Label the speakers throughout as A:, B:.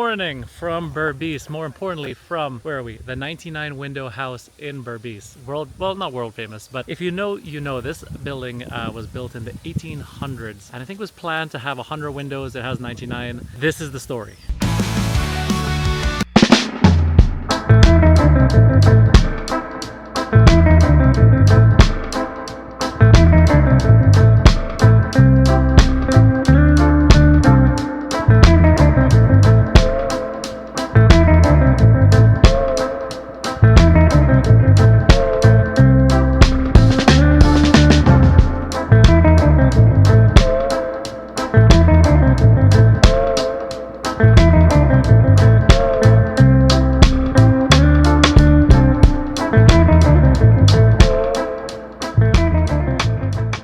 A: morning from Berbice. More importantly, from, where are we? The 99 window house in Berbice. Well, not world famous, but if you know, you know. This building was built in the 1800s, and I think it was planned to have 100 windows. It has 99. This is the story.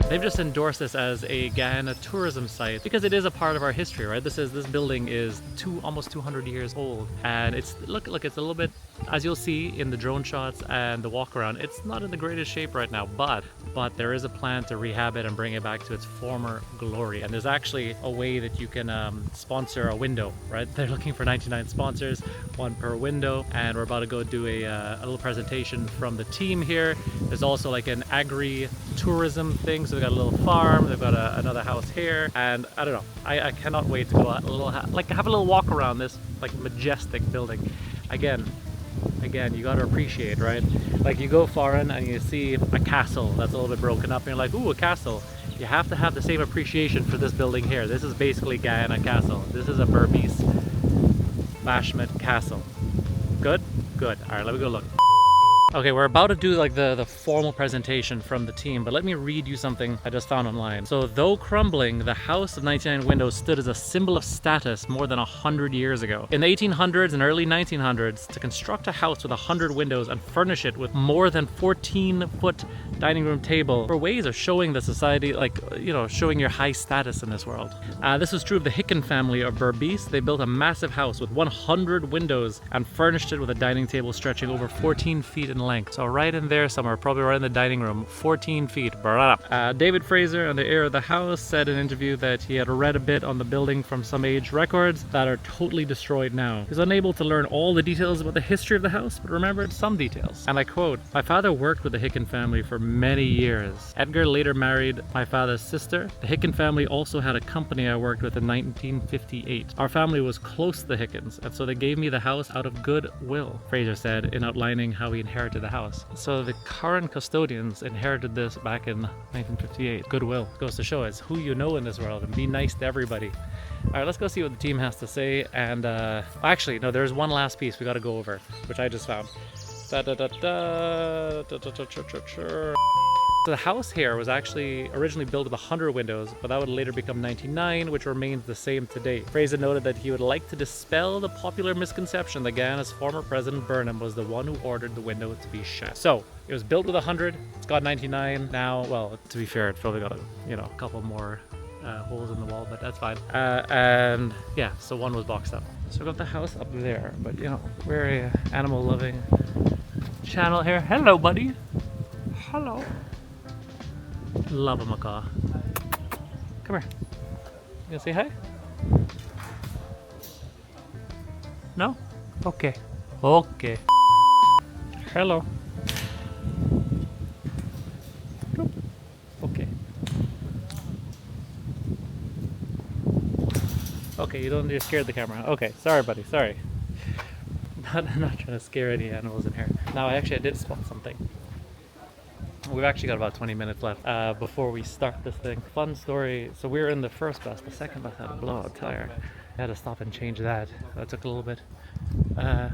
A: They've just endorsed this as a Guyana tourism site because it is a part of our history, right? This building is almost 200 years old, and it's look it's a little bit, as you'll see in the drone shots and the walk around, it's not in the greatest shape right now, but there is a plan to rehab it and bring it back to its former glory. And there's actually a way that you can sponsor a window, right? They're looking for 99 sponsors, one per window, and we're about to go do a little presentation from the team here. There's also like an agri-tourism thing, so they've got a little farm, they've got another house here, and I don't know, I cannot wait to go have a little walk around this like majestic building. Again, you got to appreciate, right? Like you go foreign and you see a castle that's a little bit broken up and you're like, ooh, a castle. You have to have the same appreciation for this building here. This is basically Guyana Castle. This is a Berbice Bashment Castle. Good? Good. All right, let me go look. Okay, we're about to do like the formal presentation from the team, but let me read you something I just found online. So, though crumbling, the house of 99 windows stood as a symbol of status more than 100 years ago. In the 1800s and early 1900s, to construct a house with 100 windows and furnish it with more than 14-foot dining room table were ways of showing the society, like, you know, showing your high status in this world. This was true of the Hicken family of Berbice. They built a massive house with 100 windows and furnished it with a dining table stretching over 14 feet in length. So right in there somewhere, probably right in the dining room, 14 feet. David Fraser, on the heir of the house, said in an interview that he had read a bit on the building from some aged records that are totally destroyed now. He's unable to learn all the details about the history of the house, but remembered some details. And I quote, "My father worked with the Hicken family for many years. Edgar later married my father's sister. The Hicken family also had a company I worked with in 1958. Our family was close to the Hickens, and so they gave me the house out of goodwill," Fraser said in outlining how he inherited the house. So the current custodians inherited this back in 1958. Goodwill. Goes to show it's who you know in this world, and be nice to everybody. All right, let's go see what the team has to say. And actually, no, there's one last piece we got to go over, which I just found. The house here was actually originally built with 100 windows, but that would later become 99, which remains the same today. Fraser noted that he would like to dispel the popular misconception that Guyana's former president Burnham was the one who ordered the window to be shut. So it was built with 100, it's got 99 now. Well, to be fair, it's probably got a couple more holes in the wall, but that's fine. And yeah, so one was boxed up. So we got the house up there, but you know, we're a animal loving channel here. Hello, buddy. Hello. Love a macaw. Come here. You gonna say hi? No? Okay. Okay. Hello. Okay. Okay, you're scared of the camera. Okay, sorry buddy, sorry. I'm not trying to scare any animals in here. Now I did spot something. We've actually got about 20 minutes left before we start this thing. Fun story. So we were in the first bus. The second bus had a blowout tire. I had to stop and change that. That took a little bit.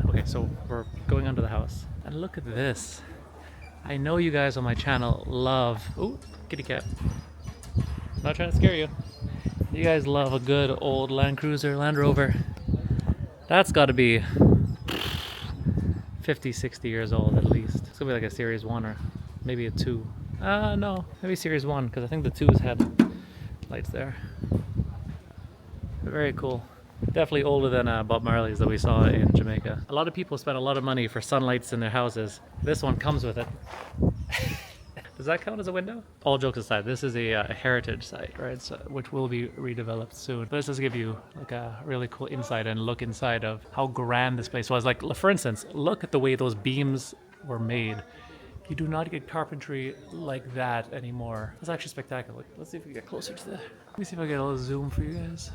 A: Okay, so we're going under the house. And look at this. I know you guys on my channel love... Ooh, kitty cat. I'm not trying to scare you. You guys love a good old Land Cruiser, Land Rover. That's got to be 50, 60 years old at least. It's going to be like a Series 1 or... maybe a 2. No, maybe Series 1, because I think the 2s had lights there. Very cool. Definitely older than Bob Marley's that we saw in Jamaica. A lot of people spend a lot of money for sunlights in their houses. This one comes with it. Does that count as a window? All jokes aside, this is a heritage site, right? So, which will be redeveloped soon. But this does give you like a really cool insight and look inside of how grand this place was. Like, for instance, look at the way those beams were made. You do not get carpentry like that anymore. It's actually spectacular. Let's see if we get closer to the... Let me see if I get a little zoom for you guys.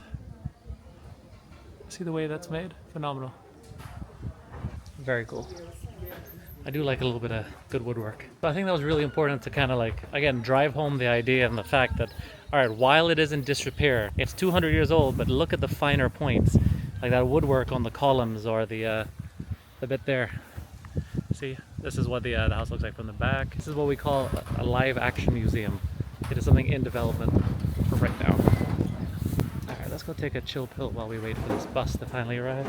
A: See the way that's made? Phenomenal. Very cool. I do like a little bit of good woodwork. So I think that was really important to kind of like, again, drive home the idea and the fact that, all right, while it is in disrepair, it's 200 years old, but look at the finer points. Like that woodwork on the columns or the bit there. See, this is what the house looks like from the back. This is what we call a live action museum. It is something in development for right now. All right, let's go take a chill pill while we wait for this bus to finally arrive.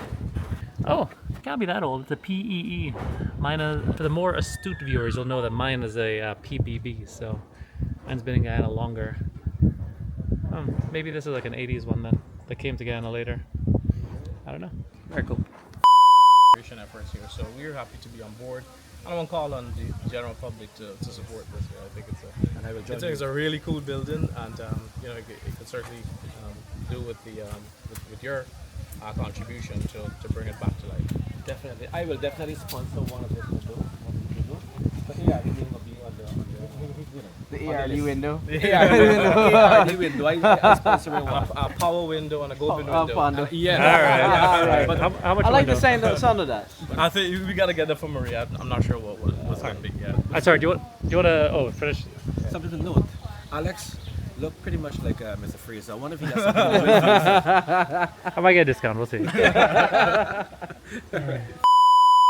A: Oh, it can't be that old. It's a PEE. Mine is, for the more astute viewers, you'll know that mine is a PBB, so mine's been in Guyana longer. Maybe this is like an 80s one then, that came to Guyana later. I don't know. Very cool.
B: Efforts here, so we're happy to be on board. I want to call on the general public to support this. I think it's a really cool building, and you know, it could certainly do with the with your contribution to bring it back to life.
C: Definitely, I will definitely sponsor one of this window. But yeah, the name will be on the
D: ARD window.
C: The ARD window. I sponsor one.
B: A power window and a golden window.
C: Yeah.
A: All right. But how much
D: I like
A: window?
D: the sound of that.
B: I think we gotta get that from Maria. I'm not sure what's going to be yet.
A: I'm sorry. Do you want to? Oh, finish.
C: Something to note. Alex look pretty much like Mr. Fraser. I wonder if he has something to do with it.
A: I might get a discount. We'll see.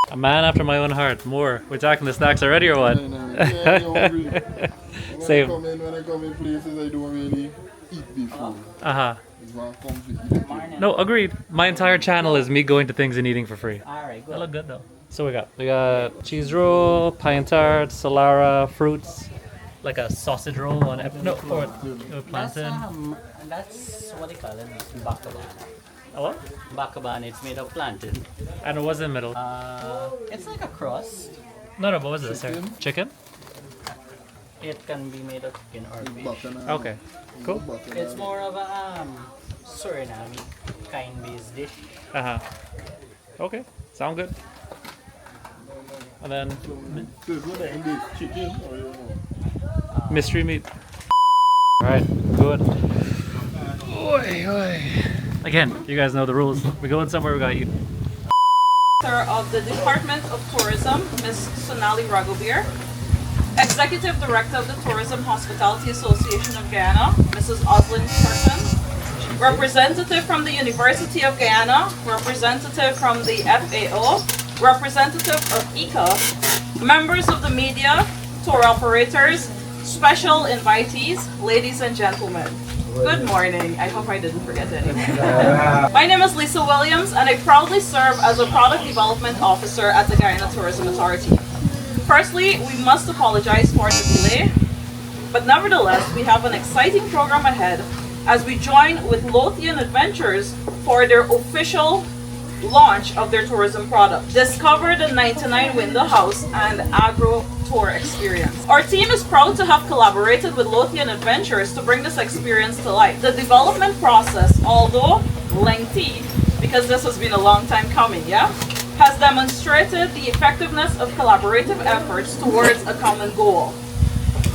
A: A man after my own heart. More. We're talking the snacks already, or what? Same.
E: When I come in places, I don't really eat before.
A: No, agreed. My entire channel is me going to things and eating for free.
D: Alright,
A: That look good though. So we got cheese roll, pine tart, Solara, fruits, like a sausage roll on plantain.
D: That's what they call it, bakaban.
A: A what?
D: Bakaban, it's made of plantain.
A: And it was in the middle.
D: It's like a crust.
A: No, what was this? Sorry. Chicken?
D: It can be made of chicken or fish.
A: Okay. Cool.
D: It's more of a Suriname kind-based dish.
A: Okay. Sound good. And then
E: So it's what in this chicken or you know?
A: mystery meat. Alright, good. Again, you guys know the rules. We're going somewhere, we gotta eat.
F: Of the Department of Tourism, Ms. Sonali Raghuveer. Executive Director of the Tourism Hospitality Association of Guyana, Mrs. Oslin Turton. Representative from the University of Guyana, representative from the FAO, representative of ICA, members of the media, tour operators, special invitees, ladies and gentlemen. Good morning. I hope I didn't forget anyone. My name is Lisa Williams, and I proudly serve as a Product Development Officer at the Guyana Tourism Authority. Firstly, we must apologize for the delay, but nevertheless, we have an exciting program ahead as we join with Lothian Adventures for their official launch of their tourism product. Discover the 99 Window House and Agro Tour experience. Our team is proud to have collaborated with Lothian Adventures to bring this experience to life. The development process, although lengthy, because this has been a long time coming, has demonstrated the effectiveness of collaborative efforts towards a common goal.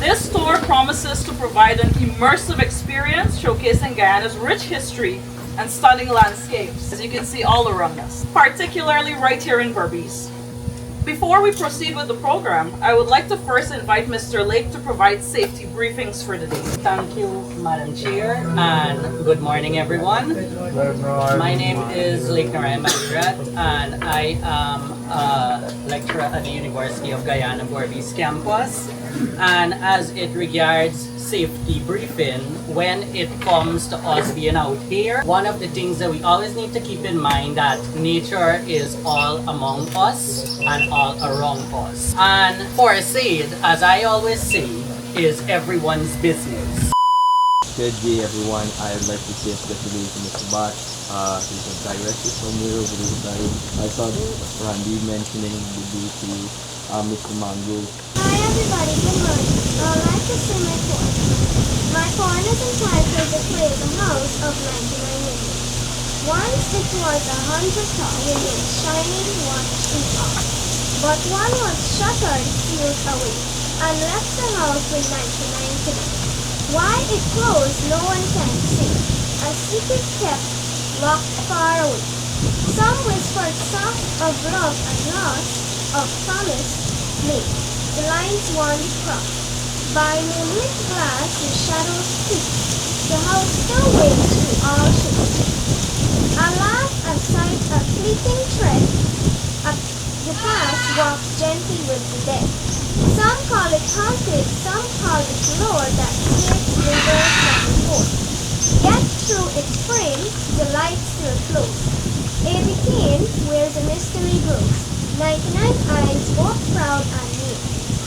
F: This tour promises to provide an immersive experience showcasing Guyana's rich history and stunning landscapes, as you can see all around us, particularly right here in Berbice. Before we proceed with the program, I would like to first invite Mr. Lake to provide safety briefings for the day.
D: Thank you, Madam Chair, and good morning, everyone. My name is Lake Narayan Magrat, and I am a lecturer at the University of Guyana Berbice campus. And as it regards safety briefing, when it comes to us being out here, one of the things that we always need to keep in mind that nature is all among us and all around us. And foresight, as I always say, is everyone's business.
G: Good day, everyone. I'd like to say especially to Mr. Bat, he's a director somewhere over there. I thought Randy mentioning the day to Mr. Mango.
H: Hi everybody, good morning. I would like to say my poem. My poem is entitled The Crazy House of 99 Windows. Once it was 100 tall windows shining one in all. But one was shattered feet away and left the house with 99 to go. Why it closed no one can say. A secret kept locked far away. Some whispered soft of love and loss, of promise made. The lines once crossed. By moonlit glass the shadows peep. The house still waits to all shapes. A laugh, a sight, a fleeting tread. The past walks gently with the dead. Some call it haunted, some call it lore that spirits linger from before. Yet through its frame, the light still flows. A decaying where the mystery grows. 99 eyes, both proud and near.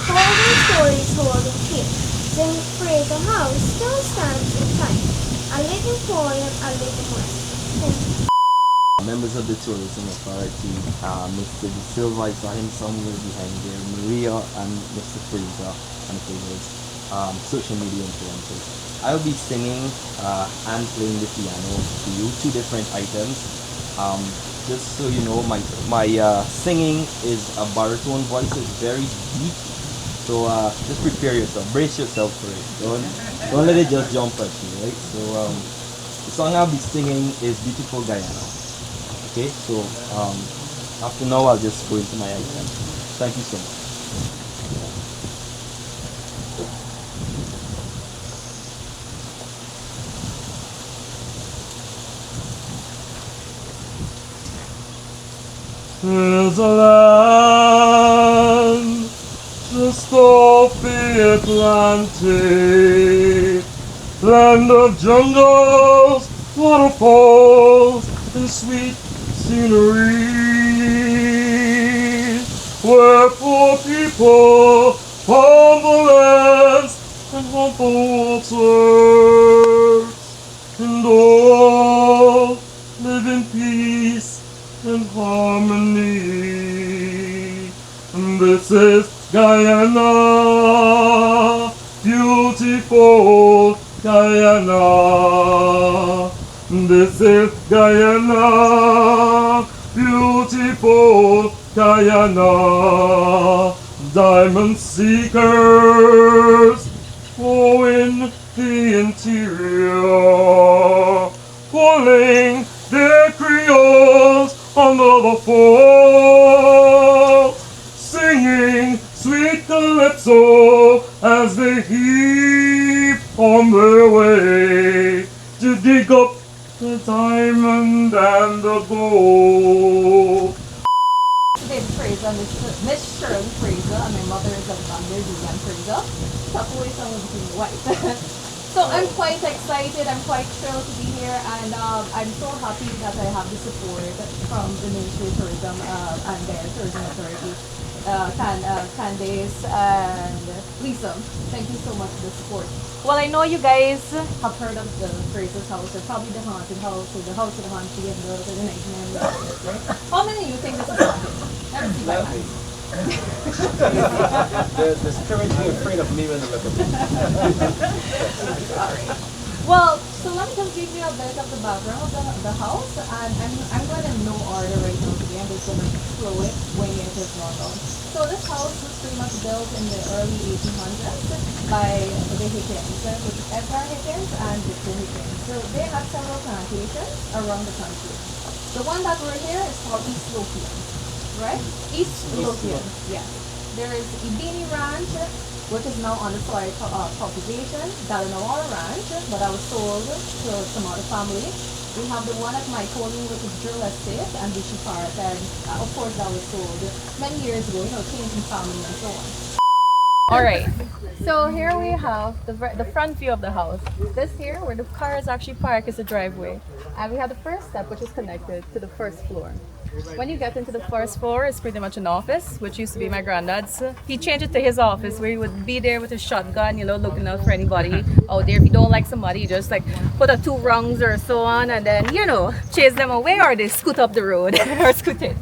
H: Holding stories, holding fear. The Fraser House still stands in time. A living poem, a living rest. Thank you.
G: Members of the tourism authority, Mr. De Silva, I saw him somewhere behind there, Maria and Mr. Fraser and Fraser's social media influencers. I'll be singing and playing the piano for you, two different items. Just so you know, my singing is a baritone voice, it's very deep. So just prepare yourself, brace yourself for it. Don't let it just jump at you, right? So the song I'll be singing is Beautiful Guyana. Okay, so after now I'll just go into my item. Thank you so much.
I: There's a land just off the Atlantic, land of jungles, waterfalls, and sweet scenery, where poor people farm the lands and hunt the waters, and all live in peace and harmony. And this is Guyana, beautiful Guyana. This is Guyana, beautiful Guyana. Diamond seekers go in the interior, pulling their creoles under the fall, singing sweet calypso as they heap on their way to dig up the diamond and the gold.
F: David Fraser, Miss Shirley Fraser, and my mother is Alexander Julian Fraser. Talk away some of the white. So I'm quite excited, I'm quite thrilled to be here, and I'm so happy that I have the support from the Ministry of Tourism and their Tourism Authority, Candace and Lisa. Thank you so much for the support. Well, I know you guys have heard of the Fraser's house, or probably the haunted house, or the house of the haunted and the 99 windows, right? How many of you think this is haunted? Let me see my hands.
C: The spirit is afraid of me when I look at it.
F: Well, so let me just give you a bit of the background of the house, and I'm going in no order right now today. I'm just going to throw it when it is normal. So this house was pretty much built in the early 1800s by the Higgins, which is Edgar Higgins and Victor Higgins. So they had several plantations around the country. The one that we're here is called East Lothian, right? East Lothian, yes. There is Ibini Ranch, which is now on the soil cultivation, Dalanawara Ranch, but I was sold to some other family. We have the one at Myconi, which is Drill Estate, and Vichy Park, and of course that was sold many years ago, changing family and so on. Alright, so here we have the front view of the house. This here, where the car is actually parked, is the driveway. And we have the first step, which is connected to the first floor. When you get into the first floor, it's pretty much an office, which used to be my granddad's. He changed it to his office, where he would be there with his shotgun, looking out for anybody out there. If you don't like somebody, you just put up 2 rungs or so on, and then, chase them away, or they scoot up the road, or scoot it.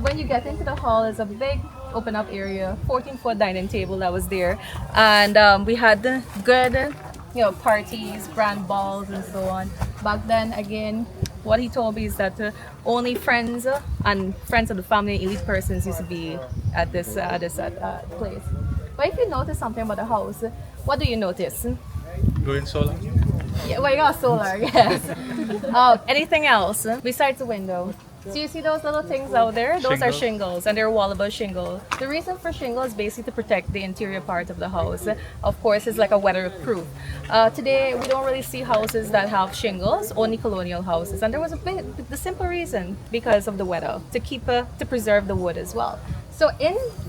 F: When you get into the hall, is a big open up area, 14-foot dining table that was there, and we had good, parties, grand balls, and so on. Back then, again, what he told me is that only friends and friends of the family, elite persons, used to be at this place. But if you notice something about the house, what do you notice?
B: Going solar?
F: Yeah, well, you got solar, yes. Anything else besides the window? So you see those little things out there? Those are shingles, and they're wallable shingles. The reason for shingles is basically to protect the interior part of the house. Of course, it's like a weatherproof. Today, we don't really see houses that have shingles, only colonial houses. And there was the simple reason, because of the weather, to preserve the wood as well. So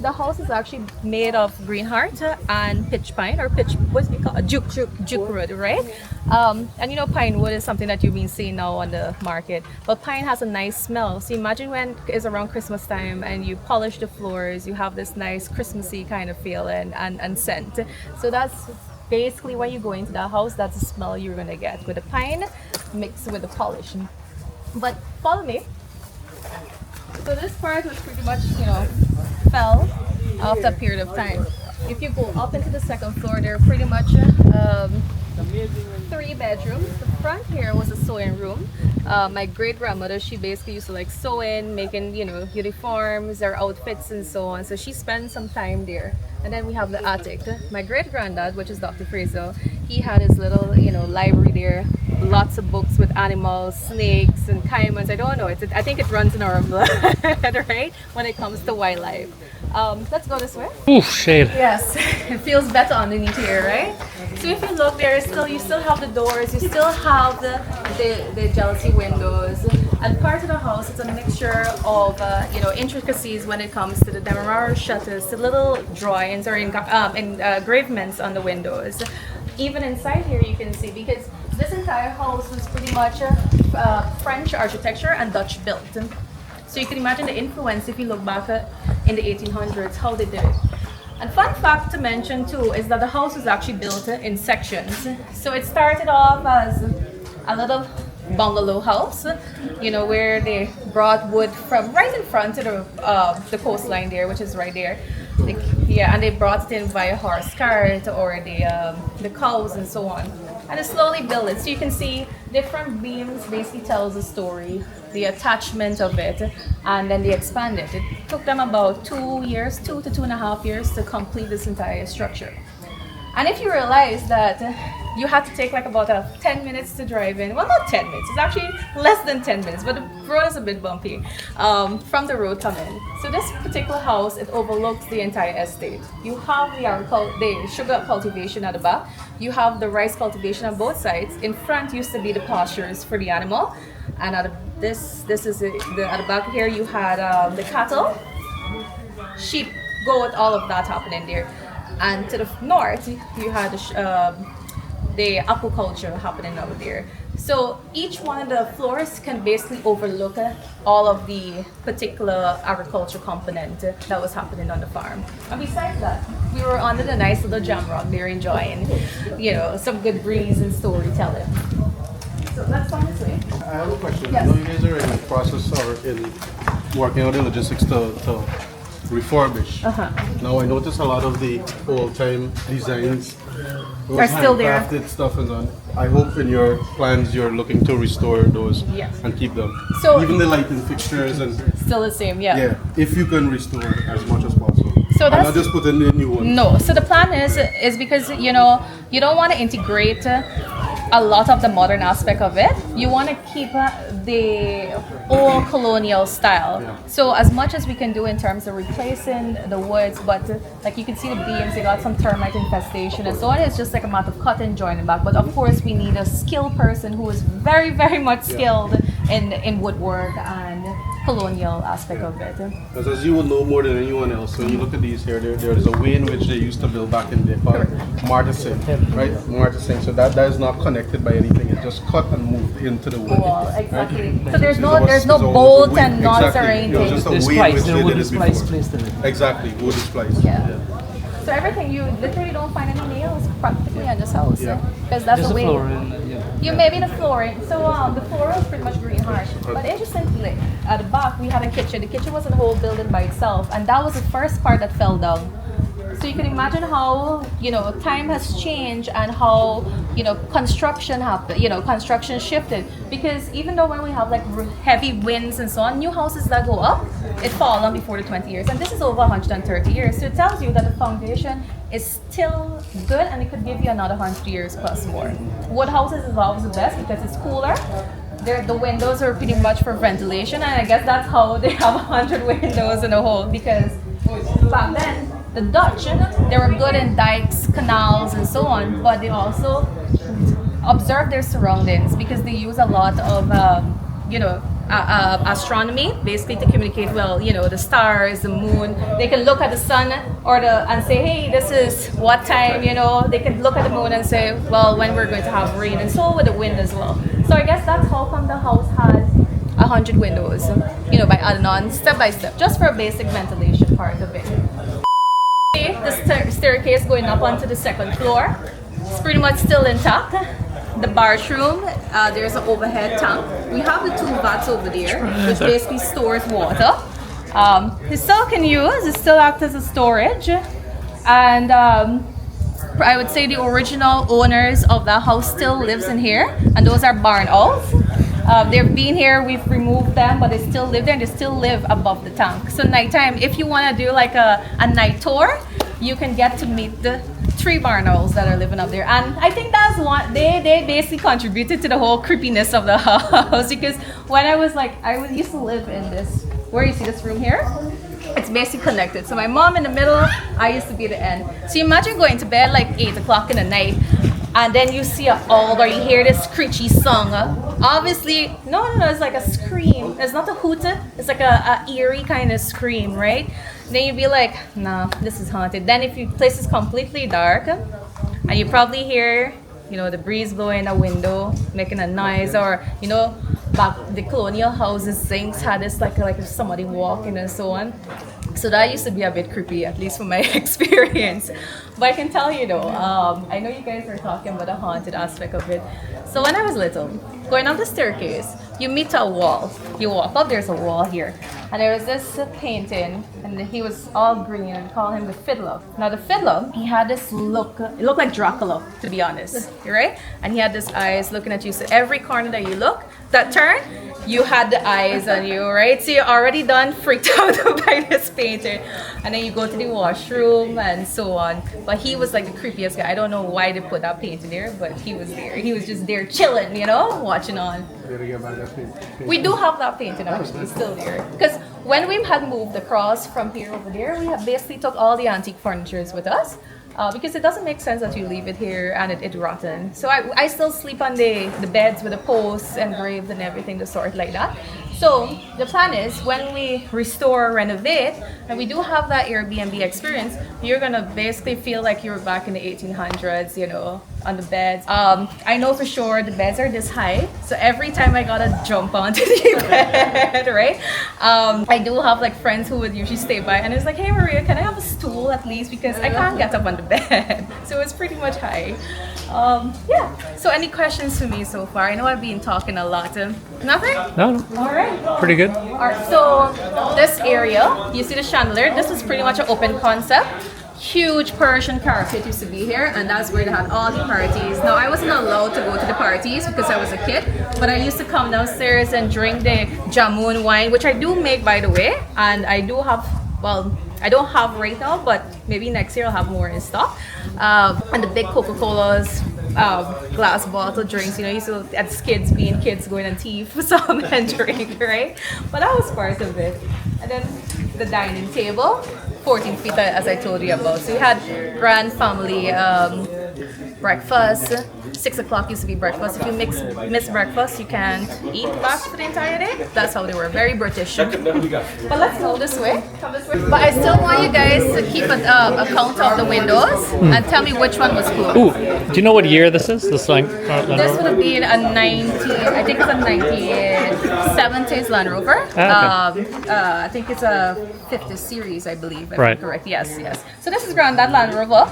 F: the house is actually made of green heart and pitch pine, or what's it called? Juke wood, right? And pine wood is something that you've been seeing now on the market. But pine has a nice smell. So imagine when it's around Christmas time and you polish the floors, you have this nice Christmassy kind of feel and scent. So that's basically when you go into the house, that's the smell you're gonna get with the pine mixed with the polish. But follow me. So this part was pretty much, fell after a period of time. If you go up into the second floor, there are pretty much 3 bedrooms. The front here was a sewing room. My great grandmother, she basically used to like sewing, making, uniforms or outfits and so on. So she spent some time there. And then we have the attic. My great granddad, which is Dr. Fraser, he had his little, library there. Lots of books with animals, snakes and caimans. I don't know. I think it runs in our blood, right? When it comes to wildlife. Let's go this way.
A: Ooh, shade.
F: Yes, it feels better underneath here, right? So if you look, you still have the doors, you still have the jealousy windows, and part of the house is a mixture of intricacies when it comes to the Demerara shutters, the little drawings or engravements on the windows. Even inside here, you can see, because this entire house was pretty much French architecture and Dutch built. So you can imagine the influence if you look back in the 1800s, how they did it. And fun fact to mention too is that the house was actually built in sections. So it started off as a little bungalow house, where they brought wood from right in front of the coastline there, which is right there. And they brought it in via horse cart or the cows and so on. And they slowly built it. So you can see different beams basically tells a story, the attachment of it, and then they expand it. It took them about 2 years, 2 to 2.5 years to complete this entire structure. And if you realize that you had to take like about 10 minutes to drive in, well, not 10 minutes, it's actually less than 10 minutes, but the road is a bit bumpy from the road coming. So this particular house, it overlooks the entire estate. You have the sugar cultivation at the back, you have the rice cultivation on both sides. In front used to be the pastures for the animal, and at this is at the back here you had the cattle, sheep, goat, all of that happening there. And to the north, you had the aquaculture happening over there. So each one of the floors can basically overlook all of the particular agriculture component that was happening on the farm. And besides that, we were under the nice little jam rock there enjoying, some good breeze and storytelling. So let's go this way.
J: I have a question.
F: Yes.
J: I know you guys are in the process or in working out the logistics to refurbish. Now I notice a lot of the old-time designs
F: are still there.
J: Handcrafted stuff and so on. I hope in your plans you're looking to restore those and keep them.
F: So
J: even the lighting fixtures and
F: still the same, yeah.
J: If you can restore as much as possible.
F: So that's
J: not just put in the new ones.
F: No. So the plan is because you don't want to integrate a lot of the modern aspect of it. You want to keep the old colonial style. So as much as we can do in terms of replacing the woods, but like you can see the beams, they got some termite infestation and so on. It's just like a matter of cut and joining back. But of course we need a skilled person who is very, very much skilled in woodwork and colonial aspect of it.
J: Because as you will know more than anyone else, when you look at these here, there's a way in which they used to build back in the called mortising, right? Mortising. So that is not connected by anything. It just cut and moved into the wood.
F: Well, exactly.
J: Right?
F: So there's no bolt and knots or anything.
J: Just a way in which they did it before. Exactly, wood is spliced.
F: Yeah. So everything, you literally don't find any nails practically in this house. Because that's the way.
K: You maybe the flooring. So the floor was pretty much green harsh. But interestingly, like, at the back we had a kitchen. The kitchen was a whole building by itself, and that was the first part that fell down. So you can imagine how, you know, time has changed and how, you know, construction happened, you know, construction shifted. Because even though when we have like heavy winds and so on, new houses that go up, it fall on before the 20 years. And this is over 130 years. So it tells you that the foundation is still good and it could give you another 100 years plus more. Wood houses is always the best because it's cooler. The windows are pretty much for ventilation, and I guess that's how they have 100 windows in a hole, because back then, the Dutch, they were good in dikes, canals, and so on, but they also observed their surroundings because they use a lot of, you know, astronomy, basically to communicate, well, you know, the stars, the moon. They can look at the sun and say, hey, this is what time, you know. They can look at the moon and say, well, when we're going to have rain, and so with the wind as well. So I guess that's how come the house has 100 windows, you know, by adding on step by step, just for a basic ventilation part of it. The staircase going up onto the second floor. It's pretty much still intact. The bathroom, there's an overhead tank. We have the 2 vats over there, which basically stores water. It still can use, it still acts as a storage. And I would say the original owners of the house still lives in here, and those are barn owls. They've been here, we've removed them, but they still live there and they still live above the tank. So nighttime, if you want to do like a night tour, you can get to meet the 3 barn owls that are living up there. And I think that's one, they basically contributed to the whole creepiness of the house, because when I was like, I used to live in this, where you see this room here? It's basically connected. So my mom in the middle, I used to be the end. So you imagine going to bed like 8 o'clock in the night, and then you see an owl or you hear this screechy song. Obviously, no, it's like a scream. It's not a hoot, it's like a eerie kind of scream, right? Then you'd be like, nah, this is haunted. Then if your place is completely dark, and you probably hear, you know, the breeze blowing in a window, making a noise, or, you know, back the colonial houses, zincs had this like somebody walking and so on. So that used to be a bit creepy, at least from my experience. But I can tell you though, I know you guys are talking about the haunted aspect of it. So when I was little, going up the staircase, you meet a wall. You walk up, there's a wall here. And there was this painting, and he was all green, and we call him the Fiddler. Now the Fiddler, he had this look, it looked like Dracula, to be honest, right? And he had this eyes looking at you. So every corner that you look, that turn, you had the eyes on you, right? So you're already done freaked out by this painting. And then you go to the washroom and so on. But he was like the creepiest guy. I don't know why they put that painting there, but he was there. He was just there chilling, you know, watching on. We do have that painting actually, it's still there. Because when we had moved across from here over there, we have basically took all the antique furnitures with us. Because it doesn't make sense that you leave it here and it rotten. So I still sleep on the beds with the posts engraved and everything, the sort like that. So the plan is when we restore, renovate, and we do have that Airbnb experience, you're gonna basically feel like you're back in the 1800s, you know, on the beds. I know for sure the beds are this high, so every time I gotta jump onto the bed, right? I do have like friends who would usually stay by, and it's like, hey Maria, can I have a stool at least, because I can't get up on the bed. So it's pretty much high. Yeah, so any questions for me so far? I know I've been talking a lot. Nothing?
A: No.
K: All right.
A: Pretty good.
K: All right, so this area, you see the chandelier, this is pretty much an open concept. Huge Persian carpet used to be here, and that's where they had all the parties. Now, I wasn't allowed to go to the parties because I was a kid, but I used to come downstairs and drink the jamun wine, which I do make, by the way, and I do have, well, I don't have right now, but maybe next year I'll have more in stock. And the big Coca-Colas, glass bottle drinks, you know, used to, as kids, being kids, going on tea for some and drink, right? But that was part of it. And then the dining table, 14 feet, as I told you about. So we had grand family breakfast. 6 o'clock used to be breakfast. If you miss breakfast, you can't eat back for the entire day. That's how they were, very British. But let's go this way. Come this way. But I still want you guys to keep a count of the windows and tell me which one was cool.
A: Ooh, do you know what year this is? This Land Rover?
K: This would have been a 1970s Land Rover. I think it's a 50 series, I believe. If I'm correct. Yes. So this is Granddad Land Rover.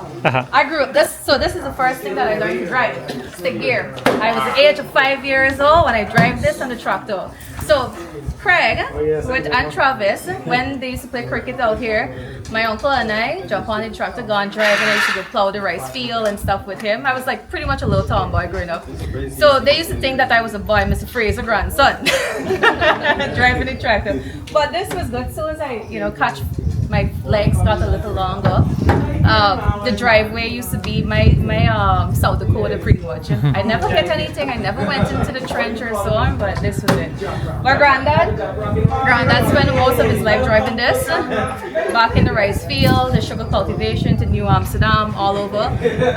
K: I grew up. This is the first first thing that I learned to drive, stick gear. I was the age of 5 years old when I drive this on the tractor. So Craig and Travis, when they used to play cricket out here, my uncle and I jump on the tractor, go and drive, and I used to go plow the rice field and stuff with him. I was like pretty much a little tomboy growing up. So they used to think that I was a boy, Mr. Fraser grandson, driving the tractor. But this was good. As soon as I, catch my legs got a little longer. The driveway used to be my South Dakota pretty much. I never hit anything. I never went into the trench or so on, but this was it. My granddad spent most of his life driving this, back in the rice field, the sugar cultivation to New Amsterdam, all over.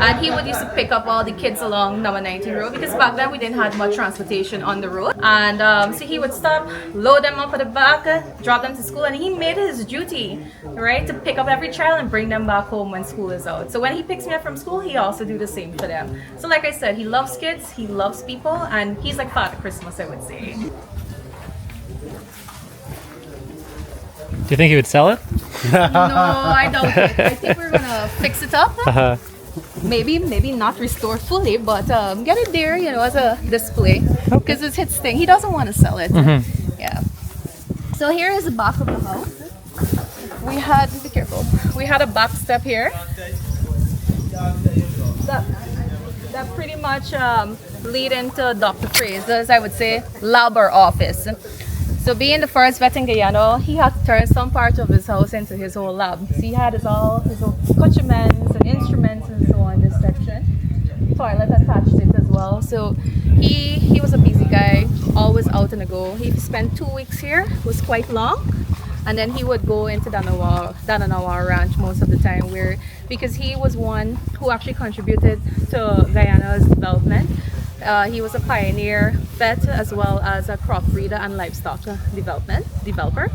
K: And he would used to pick up all the kids along number 19 road because back then we didn't have much transportation on the road. And so he would stop, load them up at the back, drop them to school, and he made it his duty, right, to pick up every child and bring them back home when school is out. So when he picks me up from school, he also do the same for them. So like I said, he loves kids, he loves people, and he's like Father Christmas, I would say.
A: Do you think he would sell it?
K: No, I doubt it. I think we're gonna fix it up. Maybe not restore fully, but get it there, as a display, because it's his thing. He doesn't want to sell it. Yeah. So here is the back of the house. We had, be careful, we had a back step here that pretty much lead into Dr. Fraser's, I would say, lab or office. So being the first vet in Guyana, he had to turn some part of his house into his whole lab. So he had his own accoutrements and instruments and so on, this section. Toilet attached to it as well. So he was a busy guy, always out on the go. He spent 2 weeks here, was quite long. And then he would go into Dananawa Ranch most of the time, because he was one who actually contributed to Guyana's development. He was a pioneer vet as well as a crop breeder and livestock developer.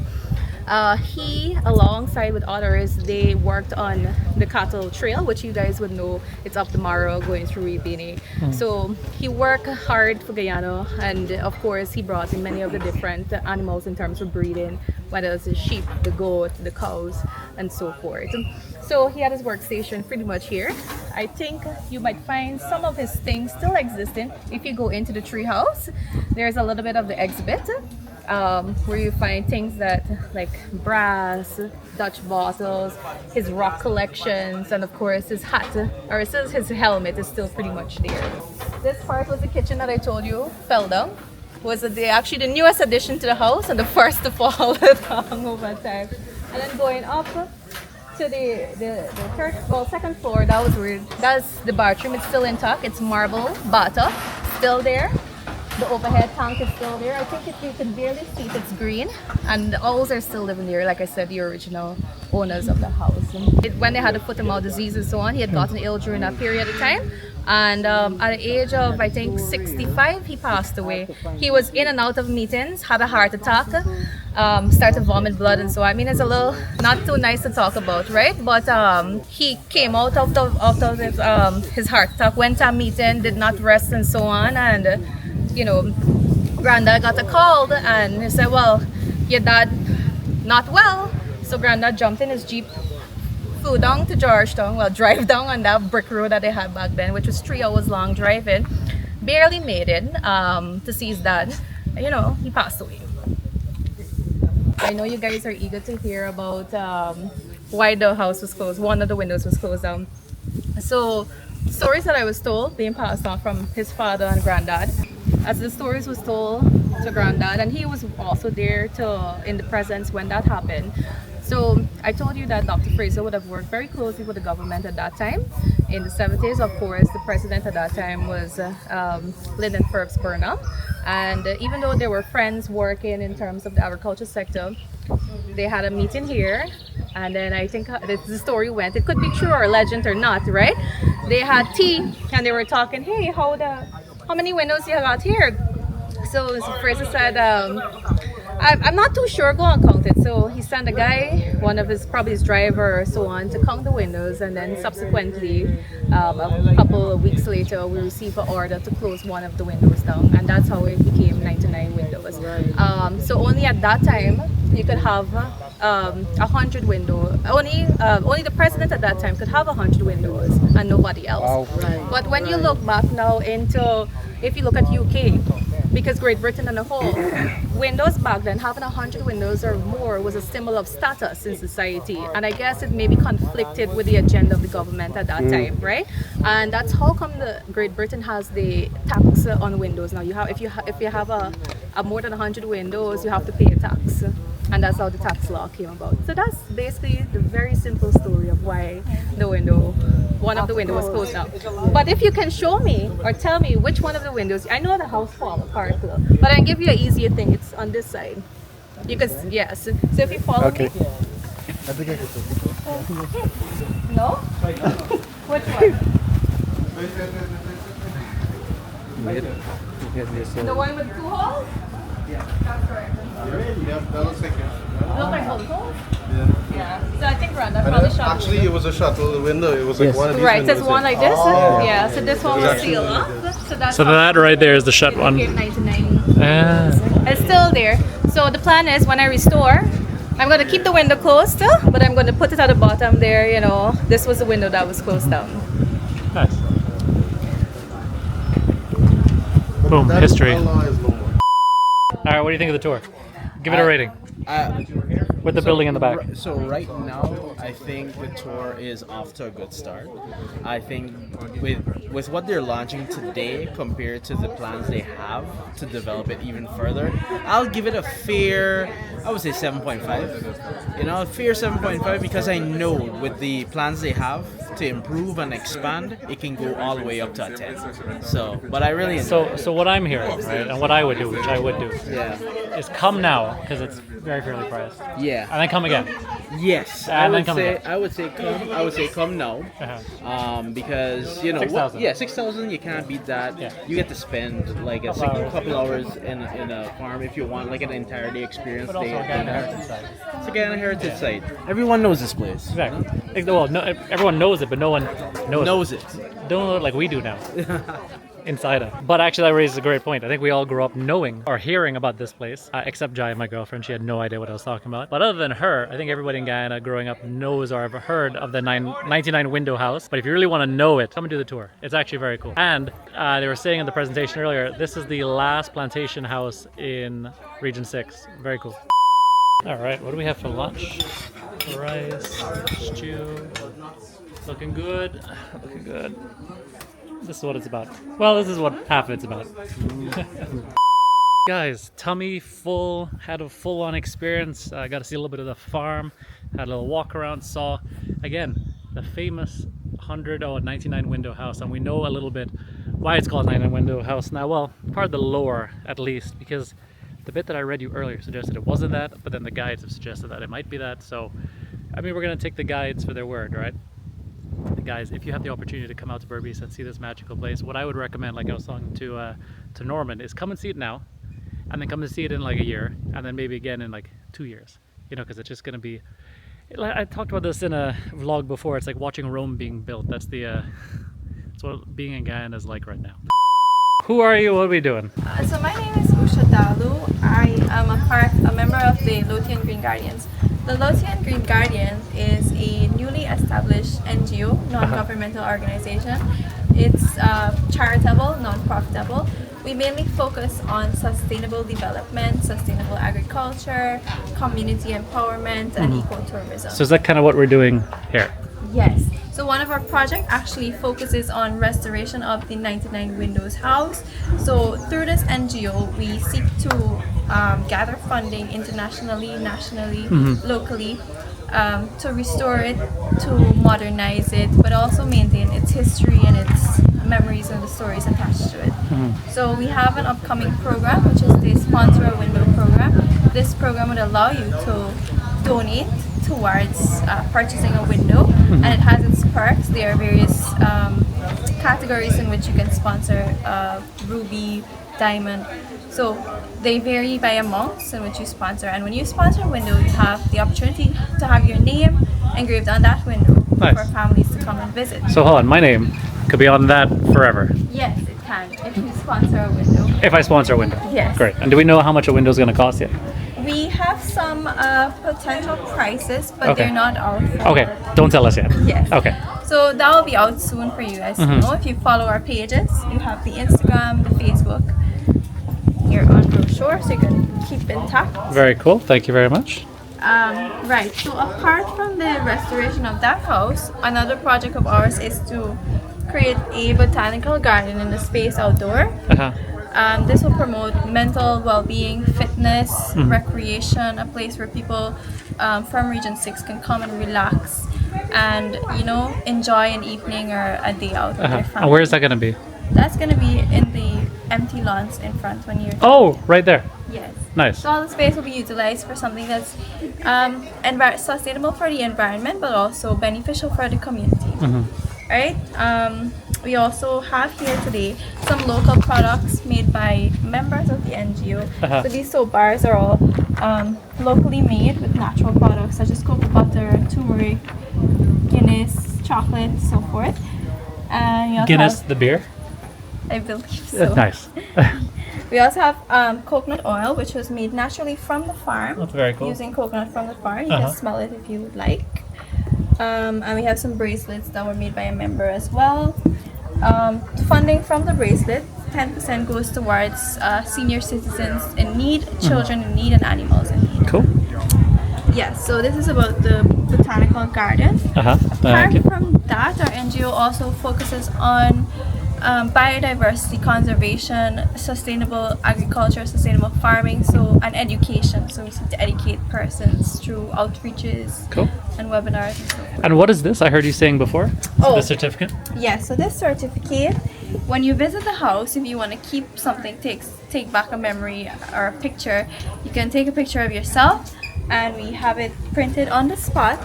K: He, alongside with others, they worked on the cattle trail, which you guys would know, it's up tomorrow going through Rebini. So he worked hard for Guyana, and of course he brought in many of the different animals in terms of breeding, whether it's the sheep, the goat, the cows, and so forth. So he had his workstation pretty much here. I think you might find some of his things still existing. If you go into the tree house, there's a little bit of the exhibit, where you find things that like brass, Dutch bottles, his rock collections, and of course his hat, or his helmet is still pretty much there. This part was the kitchen that I told you fell down. Was actually the newest addition to the house and the first to fall down over time. And then going up to the second floor, that was weird. That's the bathroom. It's still intact. It's marble bathtub, still there. The overhead tank is still there. I think you can barely see it, it's green. And the owls are still living there, like I said, the original owners of the house. When they had the foot-and-mouth disease and so on, he had gotten ill during that period of time. And at the age of, I think, 65, he passed away. He was in and out of meetings, had a heart attack, started to vomit blood and so on. I mean, it's a little not too nice to talk about, right? But he came out of his heart attack, went to a meeting, did not rest and so on. And Granddad got a call and he said, well, your dad not well. So Granddad jumped in his Jeep, flew down to Georgetown, drive down on that brick road that they had back then, which was 3 hours long driving. Barely made it to see his dad. He passed away. I know you guys are eager to hear about why the house was closed. One of the windows was closed down. So stories that I was told being passed on from his father and granddad. As the stories was told to granddad, and he was also there in the presence when that happened. So I told you that Dr. Fraser would have worked very closely with the government at that time. In the 70s, of course, the president at that time was Lyndon Phelps Burnham. And even though they were friends working in terms of the agriculture sector, they had a meeting here. And then I think the story went, it could be true or legend or not, right? They had tea and they were talking, hey, how many windows you got here? So Mr. Fraser said, I'm not too sure, go and count it. So he sent a guy, one of probably his driver or so on, to count the windows, and then subsequently, a couple of weeks later, we received an order to close one of the windows down, and that's how it became 99 windows. So only at that time, you could have 100 windows. Only the president at that time could have 100 windows and nobody else. But when you look back now into, if you look at UK, because Great Britain and the whole, windows back then, having 100 windows or more was a symbol of status in society. And I guess it maybe conflicted with the agenda of the government at that time, right? And that's how come the Great Britain has the tax on windows. Now you have, if you have a more than 100 windows, you have to pay a tax. And that's how the tax law came about. So that's basically the very simple story of why one of the windows was closed down. But if you can show me or tell me which one of the windows, I know the house fall apart, but I give you an easier thing. It's on this side. You can, yes. So if you follow me.
I: I think I can take it.
K: No? Which one? The one with 2 holes? Yeah. That's right.
J: That looks like it.
K: Look like both holes?
J: Yeah.
K: So I think Rhonda probably shot.
J: Actually, it was a shuttle window. It was like one of these
K: Right,
J: windows.
K: there's one like this.
J: Oh.
K: Yeah, so this one was sealed off. So that's
A: So that right there is the shut one.
K: 99.
A: Ah.
K: It's still there. So the plan is when I restore, I'm going to keep the window closed still, but I'm going to put it at the bottom there, you know. This was the window that was closed down.
A: Nice. Boom, history. All right, what do you think of the tour? Give it a rating. With the building in the back.
C: So right now, I think the tour is off to a good start. I think with what they're launching today compared to the plans they have to develop it even further, I'll give it a fair, I would say 7.5. You know, a fair 7.5 because I know with the plans they have to improve and expand, it can go all the way up to a 10. So, but I really enjoy
A: So what I'm hearing, right, and what I would do, which I would do, is come now because it's very fairly priced.
C: Yeah.
A: And then come again.
C: Yes,
A: And then come again.
C: I would say come now, because you know
A: 6,000.
C: Yeah, 6,000 you can't beat that.
A: Yeah.
C: You get to spend like a couple hours in a farm if you want like an entire day experience.
A: But also a Guyana heritage site.
C: It's a Guyana heritage site. Everyone knows this place.
A: Exactly. Well, no, everyone knows it, but no one knows
C: it.
A: Don't know it like we do now. Inside of. But actually that raises a great point. I think we all grew up knowing or hearing about this place, except Jai, my girlfriend. She had no idea what I was talking about. But other than her, I think everybody in Guyana growing up knows or have heard of the 99 window house. But if you really want to know it, come and do the tour. It's actually very cool. And they were saying in the presentation earlier, this is the last plantation house in Region 6. Very cool. All right, what do we have for lunch? Rice, stew. Looking good. Looking good. This is what it's about. Well, this is what half of it's about. Guys, tummy full, had a full-on experience. Got to see a little bit of the farm, had a little walk around, saw, again, the famous 99 window house. And we know a little bit why it's called 99 window house now. Well, part of the lore, at least, because the bit that I read you earlier suggested it wasn't that, but then the guides have suggested that it might be that. So, I mean, we're going to take the guides for their word, right? Guys, if you have the opportunity to come out to Berbice and see this magical place, what I would recommend, like I was talking to Norman, is come and see it now, and then come and see it in like a year, and then maybe again in like 2 years, you know, because it's just going to be, I talked about this in a vlog before, it's like watching Rome being built. That's what being in Guyana is like right now. Who are you? What are we doing?
K: So my name is Usha Dalu. I am a member of the Lothian Green Guardians. The Lothian Green Guardians is a newly established NGO, non-governmental organization. It's charitable, non-profitable. We mainly focus on sustainable development, sustainable agriculture, community empowerment, and ecotourism.
A: So is that kind of what we're doing here?
K: Yes. So one of our projects actually focuses on restoration of the 99 Windows house. So through this NGO, we seek to gather funding internationally, nationally, locally, to restore it, to modernize it, but also maintain its history and its memories and the stories attached to it. So we have an upcoming program, which is the Sponsor a Window program. This program would allow you to donate towards purchasing a window, and it has its perks. There are various categories in which you can sponsor ruby, diamond. So they vary by amounts in which you sponsor, and when you sponsor a window, you have the opportunity to have your name engraved on that window for families to come and visit.
A: So hold on, my name could be on that forever.
K: Yes, it can if you sponsor a window.
A: If I sponsor a window?
K: Yes.
A: Great. And do we know how much a window is going to cost yet?
K: We have some potential prices, but
A: Okay.
K: they're not out. For
A: Okay, don't tell us yet.
K: Yes.
A: Okay.
K: So that will be out soon for you guys to know. If you follow our pages, you have the Instagram, the Facebook. You're on brochure, so you can keep in touch.
A: Very cool. Thank you very much.
K: Right. So apart from the restoration of that house, another project of ours is to create a botanical garden in the space outdoor.
A: Uh-huh.
K: This will promote mental well-being, fitness, recreation, a place where people from Region 6 can come and relax and, you know, enjoy an evening or a day out with their
A: Uh-huh.
K: family.
A: And where is that going to be?
K: That's going to be in the empty lawns in front when you're...
A: Oh, right there.
K: Yes.
A: Nice.
K: So all the space will be utilized for something that's sustainable for the environment, but also beneficial for the community. Right? We also have here today some local products made by members of the NGO.
A: Uh-huh.
K: So these soap bars are all locally made with natural products such as cocoa butter, turmeric, Guinness, chocolate, so forth. And we also
A: Guinness,
K: have,
A: the beer?
K: I believe so.
A: Nice.
K: We also have coconut oil, which was made naturally from the farm.
A: That's very cool.
K: Using coconut from the farm. You
A: Uh-huh.
K: can smell it if you would like. And we have some bracelets that were made by a member as well. Funding from the bracelet, 10% goes towards senior citizens in need, children in need, and animals in need.
A: Cool.
K: Yes, so this is about the botanical garden.
A: Uh-huh.
K: Apart
A: Thank you.
K: from that, our NGO also focuses on biodiversity conservation, sustainable agriculture, sustainable farming, and education. So we seek to educate persons through outreaches
A: Cool.
K: and webinars and so forth.
A: And what is this? I heard you saying before.
K: Oh.
A: The certificate?
K: Yes, so this certificate, when you visit the house, if you want to keep something, take back a memory or a picture, you can take a picture of yourself and we have it printed on the spot.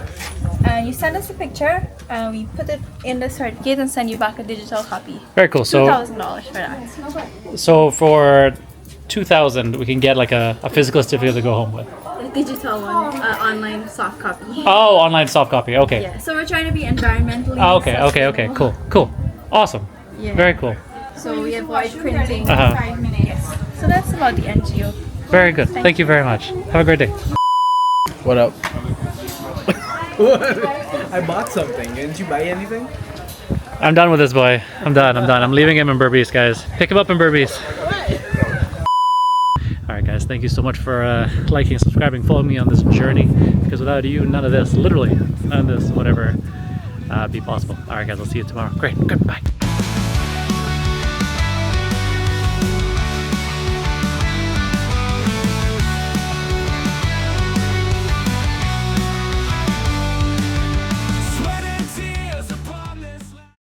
K: And you send us a picture and we put it in the certificate and send you back a digital copy.
A: Very cool. So,
K: $2,000 for that.
A: so for 2,000, we can get like a physical certificate to go home with.
K: A digital one, online soft copy.
A: Oh, online soft copy. Okay.
K: Yeah, so we're trying to be environmentally
A: Okay.
K: sustainable.
A: Cool. Awesome.
K: Yeah.
A: Very cool.
K: So we avoid printing.
A: Uh-huh.
K: 5 minutes. So that's about the NGO.
A: Very good. Thank you very much. Have a great day.
C: What up? I bought something. Didn't you buy anything?
A: I'm done with this boy. I'm done. I'm leaving him in Berbice, guys. Pick him up in Berbice. Alright guys, thank you so much for liking, subscribing, following me on this journey, because without you, none of this, literally, none of this would ever be possible. Alright guys, I'll see you tomorrow. Great, goodbye.